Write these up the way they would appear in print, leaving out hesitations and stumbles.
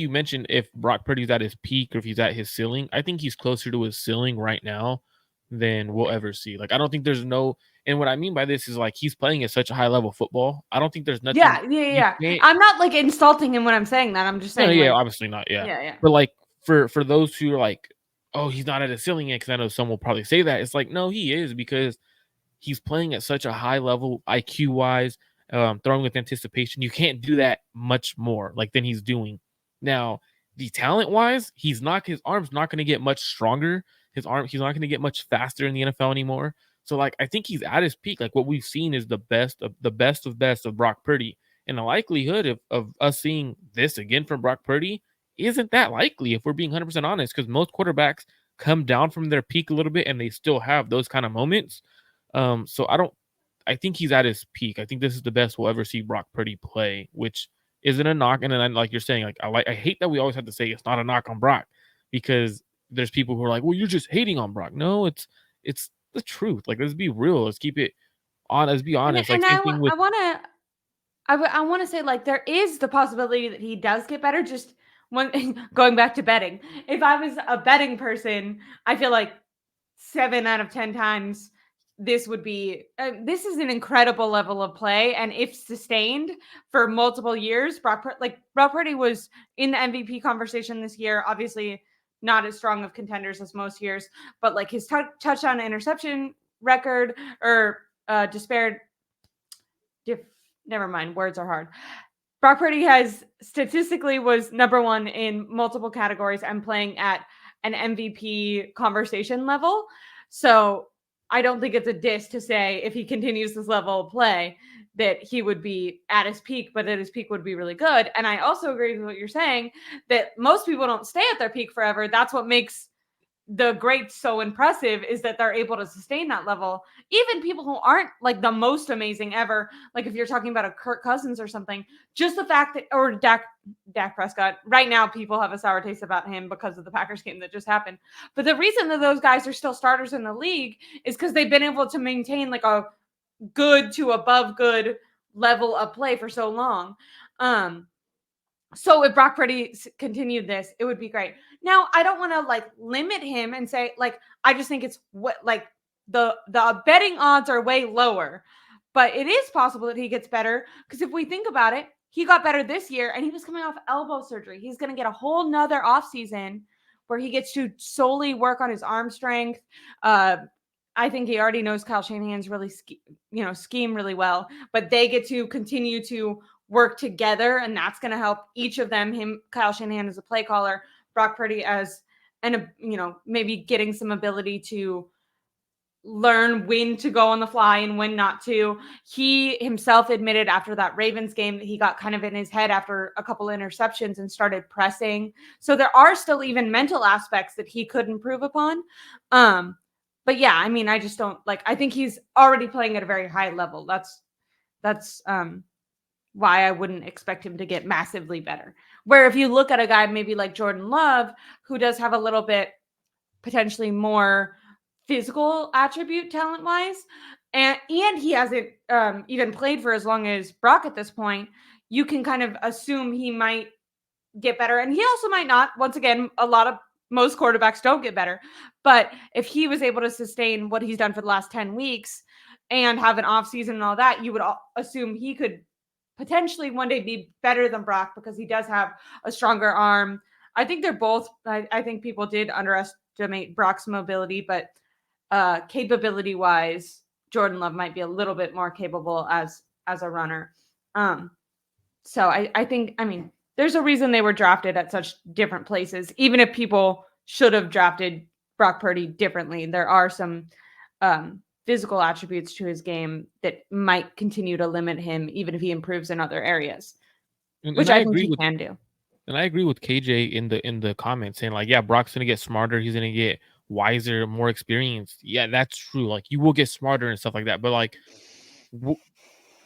you mentioned if Brock Purdy's at his peak or if he's at his ceiling, I think he's closer to his ceiling right now than we'll ever see. Like, I don't think there's no, and what I mean by this is like he's playing at such a high level football. I don't think there's nothing you Yeah. can't. I'm not like insulting him when I'm saying that. I'm just No, saying yeah, like, obviously not, yeah. yeah. But like for those who are like, oh, he's not at his ceiling yet, because I know some will probably say that. It's like, no, he is, because he's playing at such a high level IQ wise, throwing with anticipation. You can't do that much more like than he's doing now. The talent wise, his arm's not going to get much stronger. He's not going to get much faster in the NFL anymore. So like, I think he's at his peak. Like what we've seen is the best of Brock Purdy. And the likelihood of us seeing this again from Brock Purdy isn't that likely, if we're being 100% honest, because most quarterbacks come down from their peak a little bit and they still have those kind of moments. So I think he's at his peak. I think this is the best we'll ever see Brock Purdy play, which isn't a knock. And then, like you're saying, like I hate that we always have to say it's not a knock on Brock, because there's people who are like, well, you're just hating on Brock. No, it's the truth. Like, let's be real. Let's keep it on. Let's be honest. Like, And same thing with. I want to say like there is the possibility that he does get better. Just when going back to betting, if I was a betting person, I feel like 7 out of 10 times this would be this is an incredible level of play, and if sustained for multiple years, Brock Purdy was in the MVP conversation this year. Obviously, not as strong of contenders as most years, but like his touchdown to interception record or never mind, words are hard. Brock Purdy has statistically was number 1 in multiple categories and playing at an MVP conversation level. So I don't think it's a diss to say if he continues this level of play that he would be at his peak, but at his peak would be really good. And I also agree with what you're saying, that most people don't stay at their peak forever. That's what makes the greats so impressive, is that they're able to sustain that level. Even people who aren't like the most amazing ever, like if you're talking about a Kirk Cousins or something, just the fact that, or Dak Prescott, right now people have a sour taste about him because of the Packers game that just happened. But the reason that those guys are still starters in the league is because they've been able to maintain like a good to above good level of play for so long. So if Brock Purdy continued this, it would be great. Now, I don't want to like limit him and say like, I just think it's what like the betting odds are way lower, but it is possible that he gets better, because if we think about it, he got better this year and he was coming off elbow surgery. He's going to get a whole nother offseason where he gets to solely work on his arm strength. I think he already knows Kyle Shanahan's really scheme really well, but they get to continue to work together, and that's going to help each of them. Kyle Shanahan as a play caller, Brock Purdy as maybe getting some ability to learn when to go on the fly and when not to. He himself admitted after that Ravens game that he got kind of in his head after a couple interceptions and started pressing. So there are still even mental aspects that he could improve upon. But yeah, I mean, I just don't like, I think he's already playing at a very high level. That's why I wouldn't expect him to get massively better. Where if you look at a guy maybe like Jordan Love, who does have a little bit potentially more physical attribute talent-wise, and he hasn't even played for as long as Brock at this point, you can kind of assume he might get better. And he also might not. Once again, most quarterbacks don't get better. But if he was able to sustain what he's done for the last 10 weeks and have an offseason and all that, you would assume he could potentially one day be better than Brock, because he does have a stronger arm. I think they're both, I think people did underestimate Brock's mobility, but capability wise, Jordan Love might be a little bit more capable as a runner. So I think, I mean, there's a reason they were drafted at such different places. Even if people should have drafted Brock Purdy differently, there are some physical attributes to his game that might continue to limit him, even if he improves in other areas, which I think he can do. And I agree with KJ in the comments saying like, yeah, Brock's gonna get smarter, he's gonna get wiser, more experienced. Yeah, that's true. Like, you will get smarter and stuff like that. But like,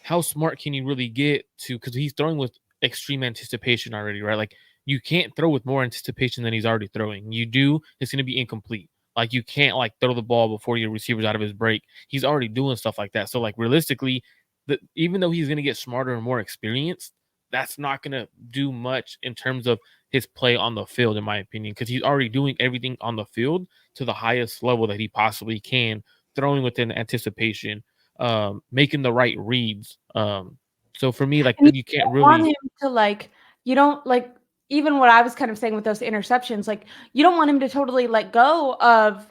how smart can you really get to? Because he's throwing with extreme anticipation already, right? Like, you can't throw with more anticipation than he's already throwing. You do, it's gonna be incomplete. Like, you can't like throw the ball before your receiver's out of his break. He's already doing stuff like that. So like, realistically, even though he's gonna get smarter and more experienced, that's not going to do much in terms of his play on the field, in my opinion, because he's already doing everything on the field to the highest level that he possibly can, throwing within anticipation, making the right reads. So for me, like And you you can't don't want really. him to like you don't like even what I was kind of saying with those interceptions, like you don't want him to totally let go of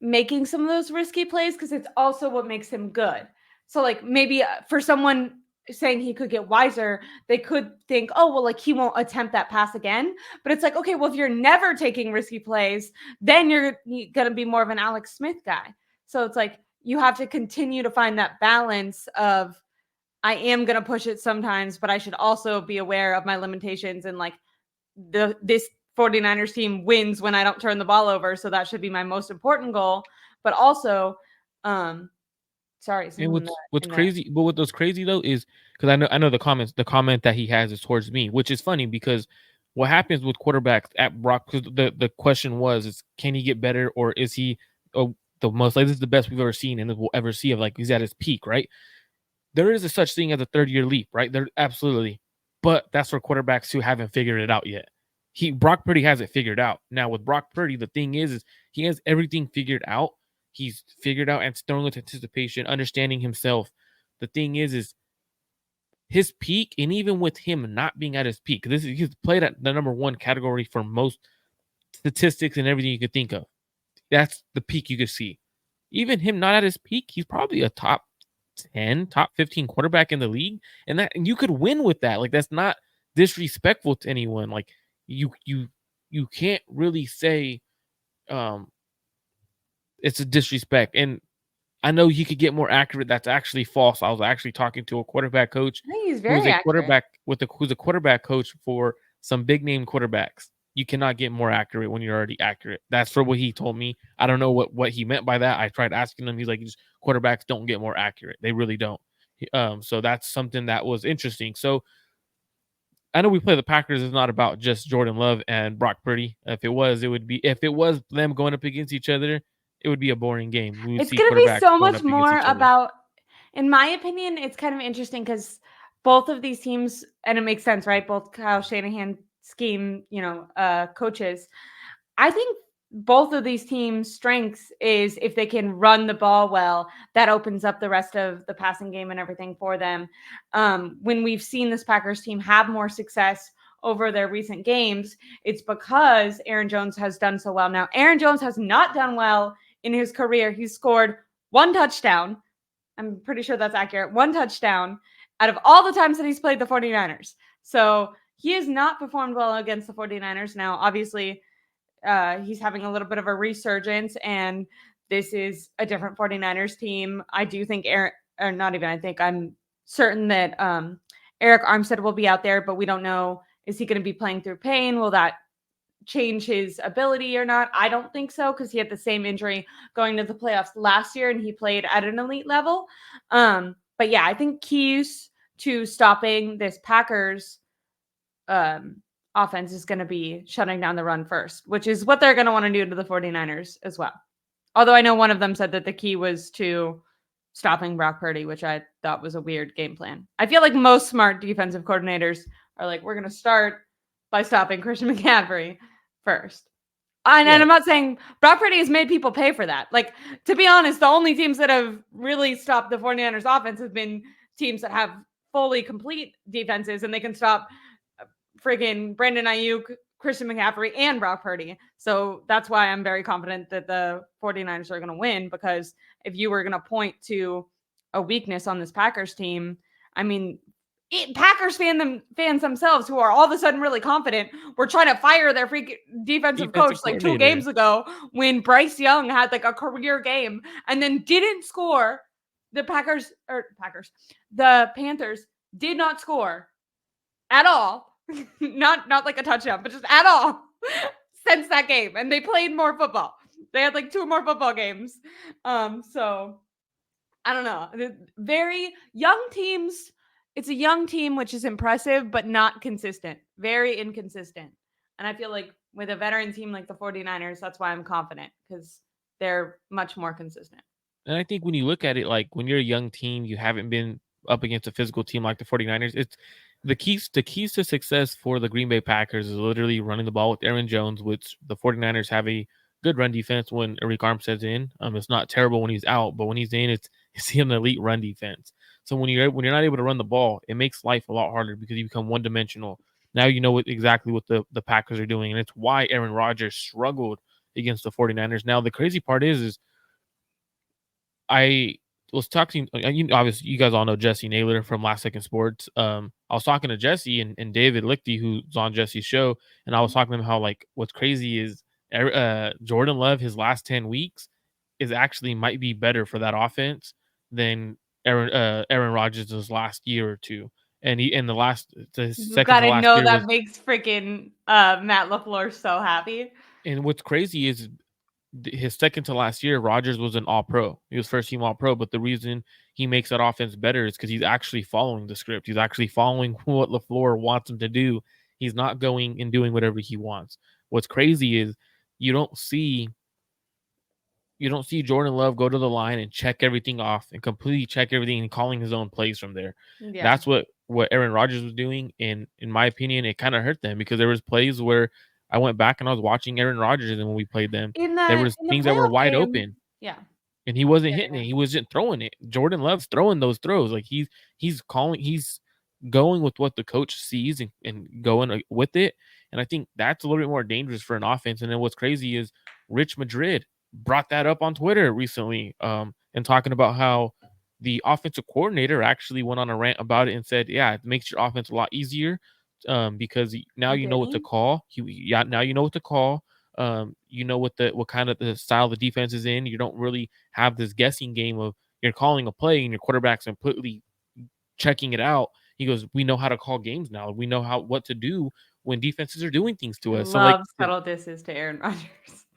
making some of those risky plays because it's also what makes him good. So like maybe for someone saying he could get wiser, they could think, oh well, like he won't attempt that pass again. But it's like, okay, well if you're never taking risky plays, then you're gonna be more of an Alex Smith guy. So it's like you have to continue to find that balance of I am gonna push it sometimes, but I should also be aware of my limitations and like this 49ers team wins when I don't turn the ball over. So that should be my most important goal. But also, um, sorry, And someone what's in the crazy, but what was crazy though is because I know the comment that he has is towards me, which is funny because what happens with quarterbacks at Brock, because the question was is can he get better, or is he the most, like, this is the best we've ever seen and we'll ever see, of like he's at his peak, right? There is a such thing as a third year leap, right? There absolutely, but that's for quarterbacks who haven't figured it out yet. Brock Purdy has it figured out. Now with Brock Purdy, the thing is he has everything figured out. He's figured out and throwing with anticipation, understanding himself. The thing is his peak, and even with him not being at his peak, he's played at the number one category for most statistics and everything you could think of. That's the peak you could see. Even him not at his peak, he's probably a top 10, top 15 quarterback in the league. And you could win with that. Like, that's not disrespectful to anyone. Like, you can't really say um it's a disrespect. And I know he could get more accurate. That's actually false. I was actually talking to a quarterback coach I think he's who is very a accurate. quarterback who's a quarterback coach for some big name quarterbacks. You cannot get more accurate when you're already accurate. That's for what he told me. I don't know what he meant by that. I tried asking him. He's like, just quarterbacks don't get more accurate. They really don't. So that's something that was interesting. So I know we play the Packers is not about just Jordan Love and Brock Purdy. If it was them going up against each other, it would be a boring game. We would It's see gonna be quarterbacks so going much up against more each other. about, in my opinion, it's kind of interesting because both of these teams, and it makes sense, right? Both Kyle Shanahan scheme, coaches. I think both of these teams' strengths is if they can run the ball well, that opens up the rest of the passing game and everything for them. When we've seen this Packers team have more success over their recent games, it's because Aaron Jones has done so well. Now, Aaron Jones has not done well in his career. He's scored one touchdown. I'm pretty sure that's accurate. One touchdown out of all the times that he's played the 49ers. So he has not performed well against the 49ers. Now, obviously, he's having a little bit of a resurgence, and this is a different 49ers team. I do think I'm certain that Eric Armstead will be out there, but we don't know, is he going to be playing through pain? Will that change his ability or not? I don't think so, because he had the same injury going to the playoffs last year and he played at an elite level. But yeah, I think keys to stopping this Packers offense is going to be shutting down the run first, which is what they're going to want to do to the 49ers as well. Although I know one of them said that the key was to stopping Brock Purdy, which I thought was a weird game plan. I feel like most smart defensive coordinators are like, we're going to start by stopping Christian McCaffrey first. And Yeah, I'm not saying Brock Purdy has made people pay for that. Like, to be honest, the only teams that have really stopped the 49ers offense have been teams that have fully complete defenses and they can stop friggin' Brandon Ayuk, Christian McCaffrey, and Brock Purdy. So that's why I'm very confident that the 49ers are going to win, because if you were going to point to a weakness on this Packers team, I mean, Packers fans themselves, who are all of a sudden really confident, were trying to fire their freaking defensive coach defensive like 2 coordinator. games ago when Bryce Young had like a career game and then didn't score. The Panthers did not score at all. not like a touchdown, but just at all since that game. And they played more football. They had like 2 more football games. So I don't know. Very young teams. It's a young team, which is impressive, but not consistent. Very inconsistent. And I feel like with a veteran team like the 49ers, that's why I'm confident, because they're much more consistent. And I think when you look at it, like when you're a young team, you haven't been up against a physical team like the 49ers. It's the keys to success for the Green Bay Packers is literally running the ball with Aaron Jones, which the 49ers have a good run defense when Eric Armstead's in. It's not terrible when he's out, but when he's in, it's an elite run defense. So when you're not able to run the ball, it makes life a lot harder because you become one dimensional. Now you know exactly what the Packers are doing, and it's why Aaron Rodgers struggled against the 49ers. Now the crazy part is I was talking. Obviously, you guys all know Jesse Naylor from Last Second Sports. I was talking to Jesse and David Lichty, who's on Jesse's show, and I was talking to him how like what's crazy is Jordan Love his last 10 weeks is actually might be better for that offense than Aaron Rodgers' last year or two, and he in the You second to gotta last know year that was. makes freaking Matt LaFleur so happy. And what's crazy is his second to last year, Rodgers was an All Pro. He was first team All Pro, but the reason he makes that offense better is because he's actually following the script. He's actually following what LaFleur wants him to do. He's not going and doing whatever he wants. What's crazy is you don't see you don't see Jordan Love go to the line and check everything off and completely check everything and calling his own plays from there. Yeah. That's what Aaron Rodgers was doing, and in my opinion, it kind of hurt them because there was plays where I went back and I was watching Aaron Rodgers, and when we played them, there was In the things that were playoff wide game, open, yeah. and he wasn't Yeah, hitting yeah. it. He wasn't throwing it. Jordan Love's throwing those throws. Like he's going with what the coach sees and going with it. And I think that's a little bit more dangerous for an offense. And then what's crazy is Rich Madrid brought that up on Twitter recently, and talking about how the offensive coordinator actually went on a rant about it and said, "Yeah, it makes your offense a lot easier, because now Oh, you know did what to he? call. Yeah, now you know what to call. You know what kind of the style the defense is in. You don't really have this guessing game of you're calling a play and your quarterback's completely checking it out. He goes, we know how to call games now. We know what to do when defenses are doing things I to us. So like, love subtle disses to Aaron Rodgers.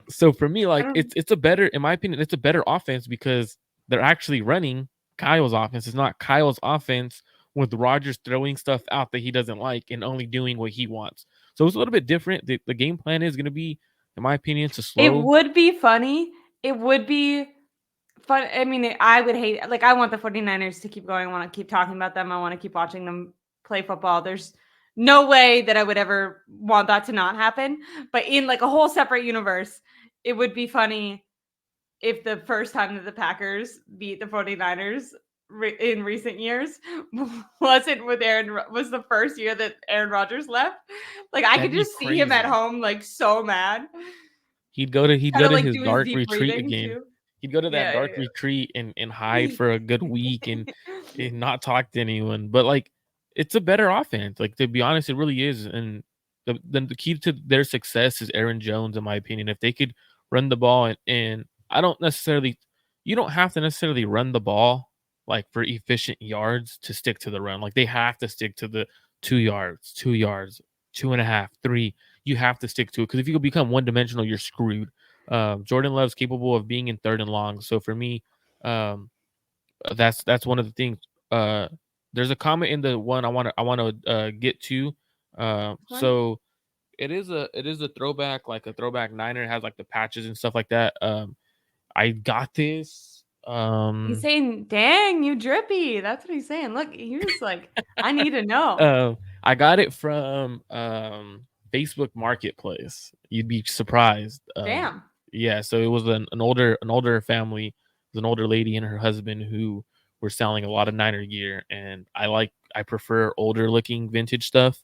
so for me, I like don't it's a better, in my opinion, it's a better offense because they're actually running Kyle's offense. It's not Kyle's offense with Rodgers throwing stuff out that he doesn't like and only doing what he wants. So it's a little bit different. The game plan is going to be, in my opinion, to It slow. would be funny. It would be fun. I mean, I would hate like I want the 49ers to keep going. I want to keep talking about them. I want to keep watching them play football. There's no way that I would ever want that to not happen. But in like a whole separate universe, it would be funny if the first time that the Packers beat the 49ers in recent years wasn't with was the first year that Aaron Rodgers left. Like I That'd could be just see him at crazy. home like so mad. He'd Kind go of to like his do his dark deep retreat breathing again. too. He'd go to that Yeah. dark retreat and hide for a good week and not talk to anyone. But like, it's a better offense. Like to be honest, it really is. And the key to their success is Aaron Jones, in my opinion. If they could run the ball and I don't necessarily, you don't have to necessarily run the ball like for efficient yards to stick to the run. Like they have to stick to the 2 yards, 2 yards, 2.5, 3. You have to stick to it because if you become one dimensional, you're screwed. Jordan Love's capable of being in third and long. So for me, um, that's one of the things. Uh, there's a comment in the one I want to get to. One? So it is a throwback, like a throwback Niner. It has like the patches and stuff like that. I got this. He's saying, "Dang, you drippy." That's what he's saying. Look, he was like, "I need to know." I got it from Facebook Marketplace. You'd be surprised. Damn. Yeah, so it was an older family, it was an older lady and her husband who were selling a lot of Niner gear, and I prefer older looking vintage stuff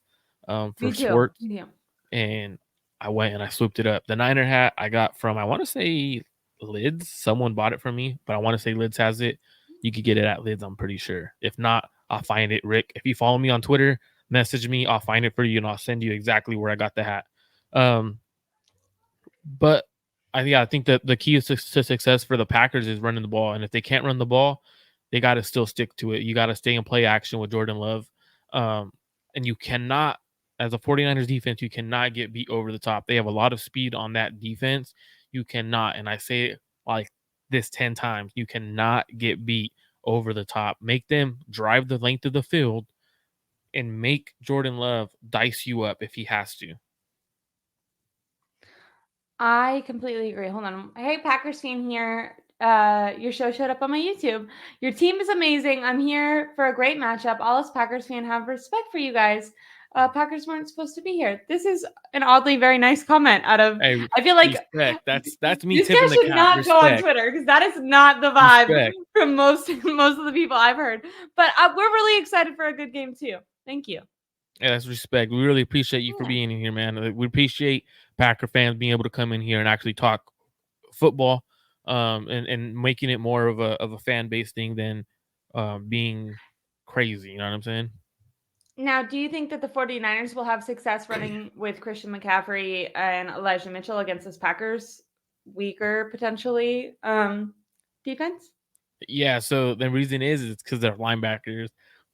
for Me too. sports, Yeah. and I went and I swooped it up. The Niner hat I got from, I want to say, Lids. Someone bought it from me, but I want to say Lids has it. You could get it at Lids, I'm pretty sure. If not, I'll find it. Rick, if you follow me on Twitter, message me. I'll find it for you and I'll send you exactly where I got the hat. Um, but I think that the key to success for the Packers is running the ball, and if they can't run the ball, they got to still stick to it. You got to stay in play action with Jordan Love, um, and you cannot, as a 49ers defense, you cannot get beat over the top. They have a lot of speed on that defense. You cannot, and I say it like this 10 times, you cannot get beat over the top. Make them drive the length of the field and make Jordan Love dice you up if he has to. I completely agree. Hold on. Hey, Packers team here. your show showed up on my YouTube. Your team is amazing. I'm here for a great matchup. All us Packers fan have respect for you guys. Packers weren't supposed to be here. This is an oddly very nice comment out of. Hey, I feel like respect. That's me this tipping guy the should cap. not go on Respect. Twitter because that is not the vibe Respect. from most of the people I've heard. But we're really excited for a good game too. Thank you. Yeah, that's respect. We really appreciate you for Yeah. being in here, man. We appreciate Packer fans being able to come in here and actually talk football, and making it more of a fan base thing than being crazy. You know what I'm saying? Now, do you think that the 49ers will have success running with Christian McCaffrey and Elijah Mitchell against this Packers weaker potentially defense? Yeah. So the reason is it's because they're linebackers,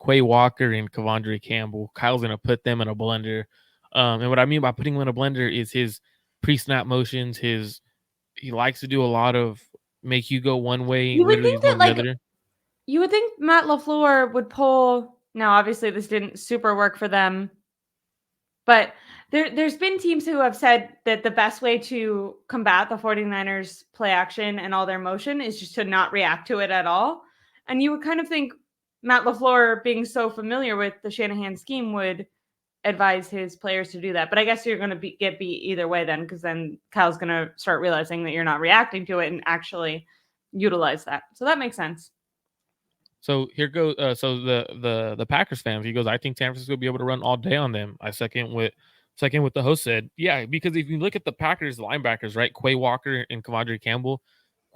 Quay Walker and Kevondre Campbell. Kyle's gonna put them in a blender. And what I mean by putting them in a blender is his pre-snap motions. He likes to do a lot of make you go one way, You would literally think he's that going the other. you would think Matt LaFleur would pull. Now, obviously, this didn't super work for them, but there's been teams who have said that the best way to combat the 49ers play action and all their motion is just to not react to it at all. And you would kind of think Matt LaFleur, being so familiar with the Shanahan scheme, would advise his players to do that. But I guess you're going to get beat either way then, because then Kyle's going to start realizing that you're not reacting to it and actually utilize that. So that makes sense. So here goes. So the Packers fans, he goes, I think San Francisco will be able to run all day on them. I second what the host said. Yeah, because if you look at the Packers linebackers, right, Quay Walker and Kevondre Campbell,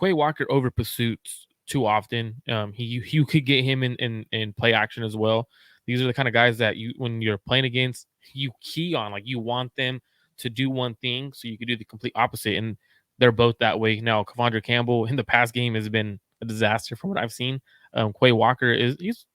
Quay Walker over pursuits too often. You could get him in play action as well. These are the kind of guys that you when you're playing against, you key on, like you want them to do one thing, so you could do the complete opposite. And they're both that way. Now, Kevondre Campbell in the past game has been a disaster from what I've seen. Quay Walker he's